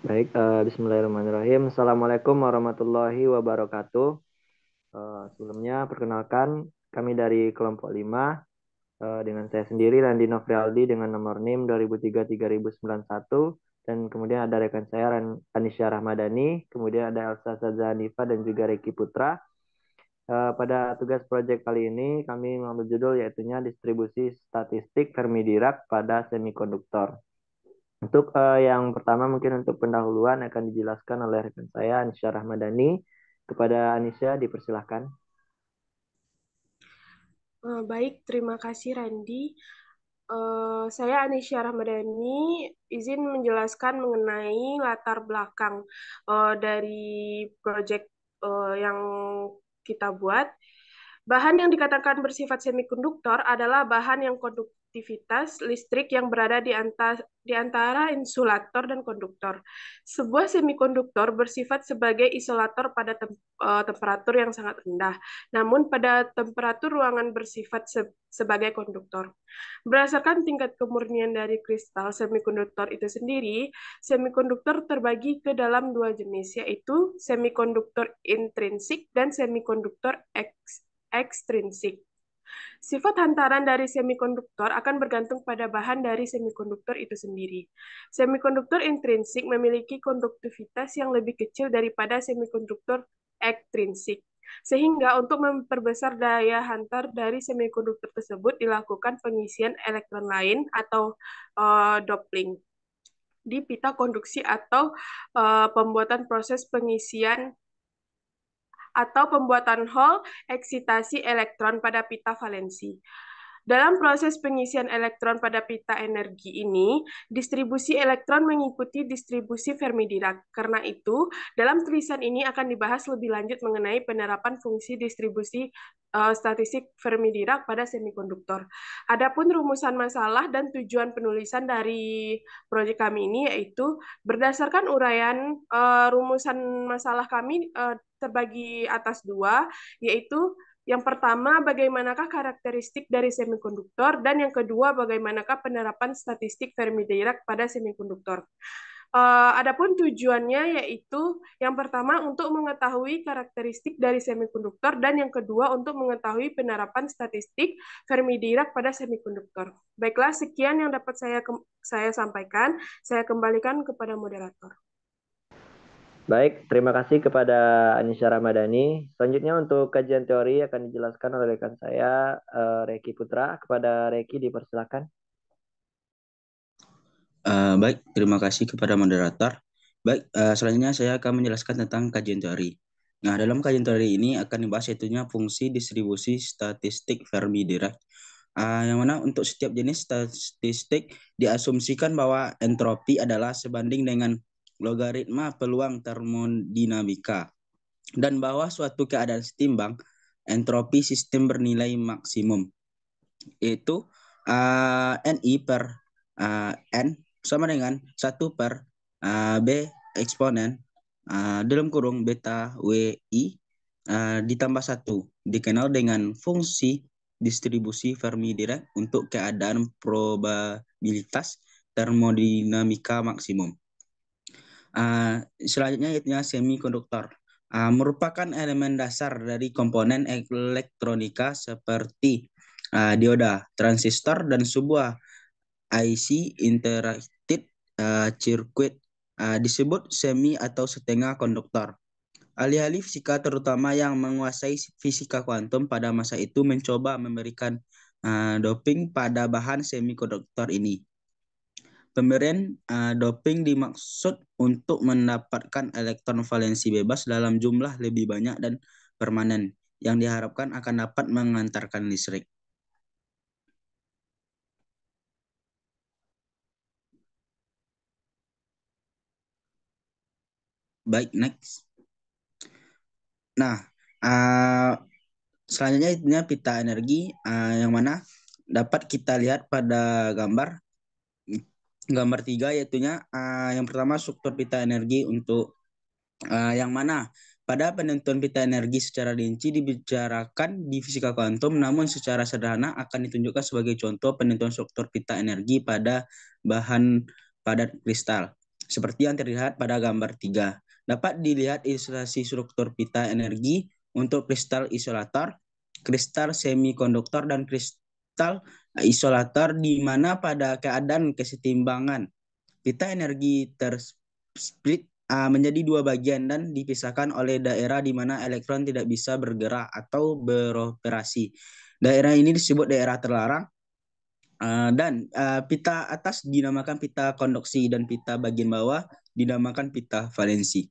Baik, bismillahirrahmanirrahim. Assalamualaikum warahmatullahi wabarakatuh. Sebelumnya, perkenalkan kami dari kelompok 5 dengan saya sendiri Randi Nofrialdi dengan nomor NIM 2003-3091 dan kemudian ada rekan saya Anisya Rahmadani, kemudian ada Elsa Saza Hanifa dan juga Reki Putra. Pada tugas proyek kali ini kami mengambil judul yaitunya distribusi statistik Fermi Dirac pada semikonduktor. Untuk yang pertama mungkin untuk pendahuluan akan dijelaskan oleh rekan saya Anisya Rahmadani. Kepada Anisya dipersilahkan. Baik, terima kasih Randy. Saya Anisya Ramadhani, izin menjelaskan mengenai latar belakang dari proyek yang kita buat. Bahan yang dikatakan bersifat semikonduktor adalah bahan yang konduktivitas listrik yang berada di antara insulator dan konduktor. Sebuah semikonduktor bersifat sebagai isolator pada temperatur yang sangat rendah, namun pada temperatur ruangan bersifat sebagai konduktor. Berdasarkan tingkat kemurnian dari kristal semikonduktor itu sendiri, semikonduktor terbagi ke dalam dua jenis, yaitu semikonduktor intrinsik dan semikonduktor ekstrinsik. Sifat hantaran dari semikonduktor akan bergantung pada bahan dari semikonduktor itu sendiri. Semikonduktor intrinsik memiliki konduktivitas yang lebih kecil daripada semikonduktor ekstrinsik. Sehingga untuk memperbesar daya hantar dari semikonduktor tersebut dilakukan pengisian elektron lain atau doubling di pita konduksi atau pembuatan proses pengisian atau pembuatan Hall eksitasi elektron pada pita valensi. Dalam proses pengisian elektron pada pita energi ini, distribusi elektron mengikuti distribusi Fermi-Dirac. Karena itu, dalam tulisan ini akan dibahas lebih lanjut mengenai penerapan fungsi distribusi statistik Fermi-Dirac pada semikonduktor. Adapun rumusan masalah dan tujuan penulisan dari proyek kami ini yaitu berdasarkan uraian rumusan masalah kami terbagi atas dua, yaitu yang pertama, bagaimanakah karakteristik dari semikonduktor, dan yang kedua, bagaimanakah penerapan statistik Fermi-Dirac pada semikonduktor. Adapun tujuannya yaitu yang pertama untuk mengetahui karakteristik dari semikonduktor dan yang kedua untuk mengetahui penerapan statistik Fermi-Dirac pada semikonduktor. Baiklah, sekian yang dapat saya sampaikan. Saya kembalikan kepada moderator. Baik, terima kasih kepada Anisya Ramadhani. Selanjutnya untuk kajian teori akan dijelaskan oleh rekan saya Reki Putra. Kepada Reki dipersilakan. Baik, terima kasih kepada moderator. Baik, selanjutnya saya akan menjelaskan tentang kajian teori. Nah, dalam kajian teori ini akan dibahas yaitunya fungsi distribusi statistik Fermi-Dirac. Yang mana untuk setiap jenis statistik diasumsikan bahwa entropi adalah sebanding dengan logaritma peluang termodinamika dan bahwa suatu keadaan setimbang entropi sistem bernilai maksimum yaitu Ni per N sama dengan 1 per B eksponen dalam kurung beta WI ditambah 1 dikenal dengan fungsi distribusi Fermi-Dirac untuk keadaan probabilitas termodinamika maksimum. Selanjutnya yaitu semikonduktor. Merupakan elemen dasar dari komponen elektronika seperti dioda, transistor, dan sebuah IC interactive circuit disebut semi atau setengah konduktor. Ahli-ahli fisika terutama yang menguasai fisika kuantum pada masa itu mencoba memberikan doping pada bahan semikonduktor ini. Pemberian doping dimaksud untuk mendapatkan elektron valensi bebas dalam jumlah lebih banyak dan permanen yang diharapkan akan dapat mengantarkan listrik. Baik, next. Nah, selanjutnya itu pita energi yang mana dapat kita lihat pada gambar 3 yaitu yang pertama struktur pita energi untuk yang mana pada penentuan pita energi secara rinci dibicarakan di fisika kuantum, namun secara sederhana akan ditunjukkan sebagai contoh penentuan struktur pita energi pada bahan padat kristal. Seperti yang terlihat pada gambar 3. Dapat dilihat ilustrasi struktur pita energi untuk kristal isolator, kristal semikonduktor, dan kristal isolator, di mana pada keadaan kesetimbangan pita energi tersplit menjadi dua bagian dan dipisahkan oleh daerah di mana elektron tidak bisa bergerak atau beroperasi. Daerah ini disebut daerah terlarang, dan pita atas dinamakan pita konduksi dan pita bagian bawah dinamakan pita valensi.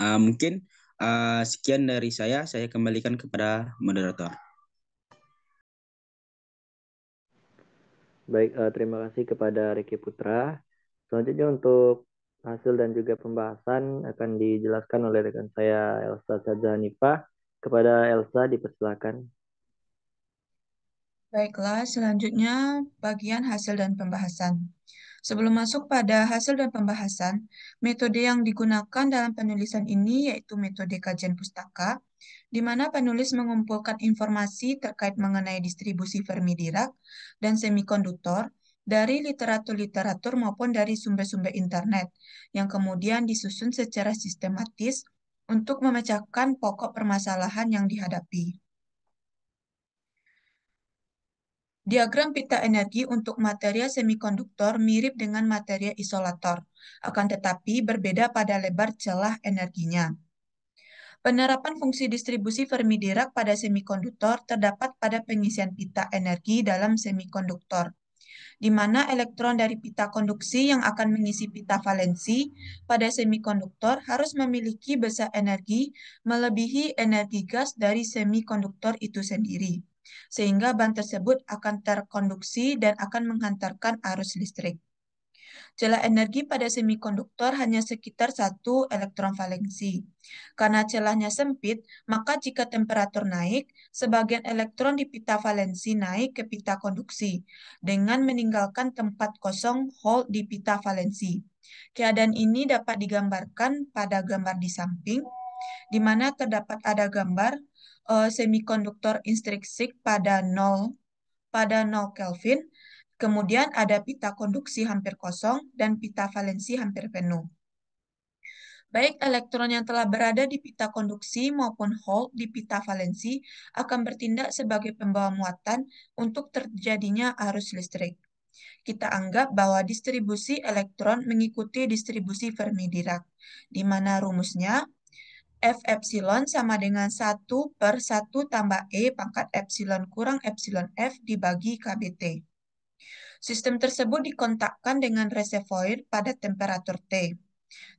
Mungkin sekian dari saya kembalikan kepada moderator. Baik, terima kasih kepada Riki Putra. Selanjutnya untuk hasil dan juga pembahasan akan dijelaskan oleh rekan saya Elsa Sadzanifah. Kepada Elsa dipersilakan. Baiklah, selanjutnya bagian hasil dan pembahasan. Sebelum masuk pada hasil dan pembahasan, metode yang digunakan dalam penulisan ini yaitu metode kajian pustaka, di mana penulis mengumpulkan informasi terkait mengenai distribusi Fermi-Dirac dan semikonduktor dari literatur-literatur maupun dari sumber-sumber internet, yang kemudian disusun secara sistematis untuk memecahkan pokok permasalahan yang dihadapi. Diagram pita energi untuk materia semikonduktor mirip dengan materia isolator, akan tetapi berbeda pada lebar celah energinya. Penerapan fungsi distribusi Fermi-Dirac pada semikonduktor terdapat pada pengisian pita energi dalam semikonduktor, di mana elektron dari pita konduksi yang akan mengisi pita valensi pada semikonduktor harus memiliki besar energi melebihi energi gas dari semikonduktor itu sendiri, sehingga bahan tersebut akan terkonduksi dan akan menghantarkan arus listrik. Celah energi pada semikonduktor hanya sekitar 1 elektron valensi. Karena celahnya sempit, maka jika temperatur naik, sebagian elektron di pita valensi naik ke pita konduksi, dengan meninggalkan tempat kosong hole di pita valensi. Keadaan ini dapat digambarkan pada gambar di samping, di mana terdapat ada gambar semikonduktor intrinsik pada 0 Kelvin. Kemudian ada pita konduksi hampir kosong dan pita valensi hampir penuh. Baik elektron yang telah berada di pita konduksi maupun hole di pita valensi akan bertindak sebagai pembawa muatan untuk terjadinya arus listrik. Kita anggap bahwa distribusi elektron mengikuti distribusi Fermi-Dirac, di mana rumusnya F epsilon sama dengan 1/1 tambah E pangkat epsilon kurang epsilon F dibagi KBT. Sistem tersebut dikontakkan dengan reservoir pada temperatur T.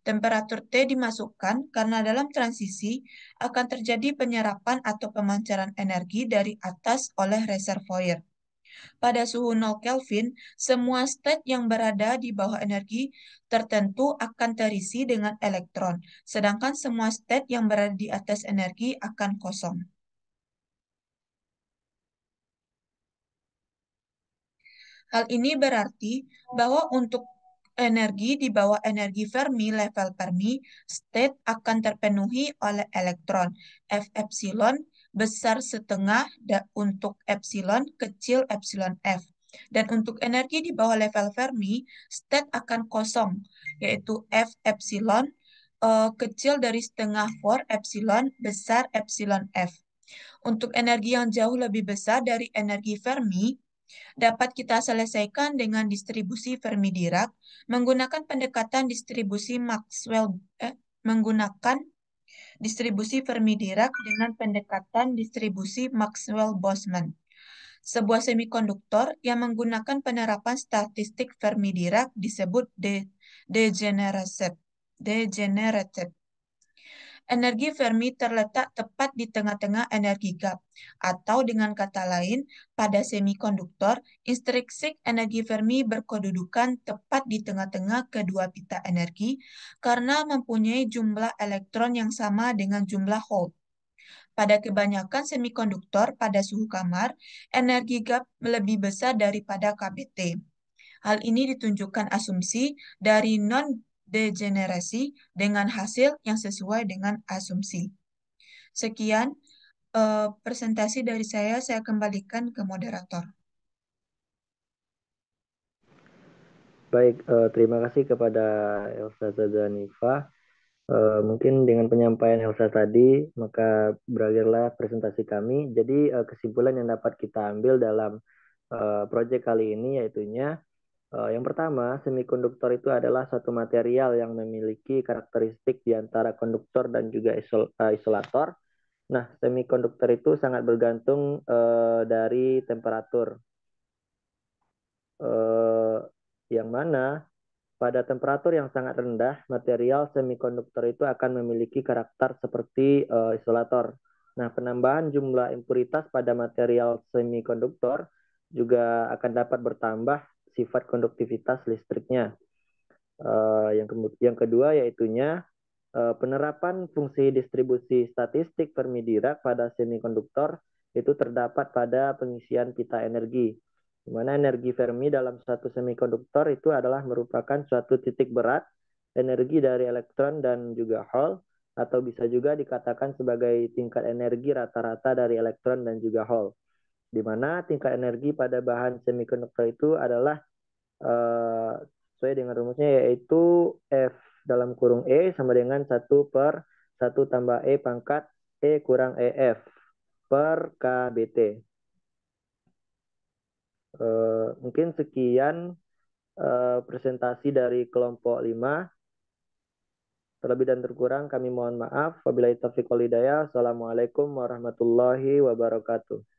Temperatur T dimasukkan karena dalam transisi akan terjadi penyerapan atau pemancaran energi dari atas oleh reservoir. Pada suhu 0 Kelvin, semua state yang berada di bawah energi tertentu akan terisi dengan elektron, sedangkan semua state yang berada di atas energi akan kosong. Hal ini berarti bahwa untuk energi di bawah energi Fermi level Fermi, state akan terpenuhi oleh elektron F epsilon besar setengah untuk epsilon kecil epsilon F. Dan untuk energi di bawah level Fermi, state akan kosong, yaitu F epsilon kecil dari setengah for epsilon besar epsilon F. Untuk energi yang jauh lebih besar dari energi Fermi, dapat kita selesaikan dengan distribusi Fermi-Dirac menggunakan pendekatan distribusi Fermi-Dirac dengan pendekatan distribusi Maxwell-Boltzmann. Sebuah semikonduktor yang menggunakan penerapan statistik Fermi-Dirac disebut degenerated. Energi Fermi terletak tepat di tengah-tengah energi gap, atau dengan kata lain, pada semikonduktor, intrinsik energi Fermi berkedudukan tepat di tengah-tengah kedua pita energi karena mempunyai jumlah elektron yang sama dengan jumlah hole. Pada kebanyakan semikonduktor pada suhu kamar, energi gap lebih besar daripada KBT. Hal ini ditunjukkan asumsi dari degenerasi dengan hasil yang sesuai dengan asumsi. Sekian presentasi dari saya kembalikan ke moderator. Baik, terima kasih kepada Elsa Zazanifa. Mungkin dengan penyampaian Elsa tadi, maka berakhirlah presentasi kami. Jadi kesimpulan yang dapat kita ambil dalam proyek kali ini yaitunya yang pertama, semikonduktor itu adalah satu material yang memiliki karakteristik di antara konduktor dan juga isolator. Nah, semikonduktor itu sangat bergantung dari temperatur, eh, yang mana pada temperatur yang sangat rendah, material semikonduktor itu akan memiliki karakter seperti isolator. Nah, penambahan jumlah impuritas pada material semikonduktor juga akan dapat bertambah sifat konduktivitas listriknya. Yang kedua yaitunya penerapan fungsi distribusi statistik Fermi Dirac pada semikonduktor itu terdapat pada pengisian pita energi, di mana energi Fermi dalam suatu semikonduktor itu adalah merupakan suatu titik berat energi dari elektron dan juga Hall, atau bisa juga dikatakan sebagai tingkat energi rata-rata dari elektron dan juga Hall, di mana tingkat energi pada bahan semikonduktor itu adalah sesuai dengan rumusnya yaitu F dalam kurung E sama dengan 1/1 tambah E pangkat E kurang EF per KBT. Mungkin sekian presentasi dari kelompok 5. Terlebih dan terkurang kami mohon maaf. Wabillahi taufiq wal hidayah. Assalamualaikum warahmatullahi wabarakatuh.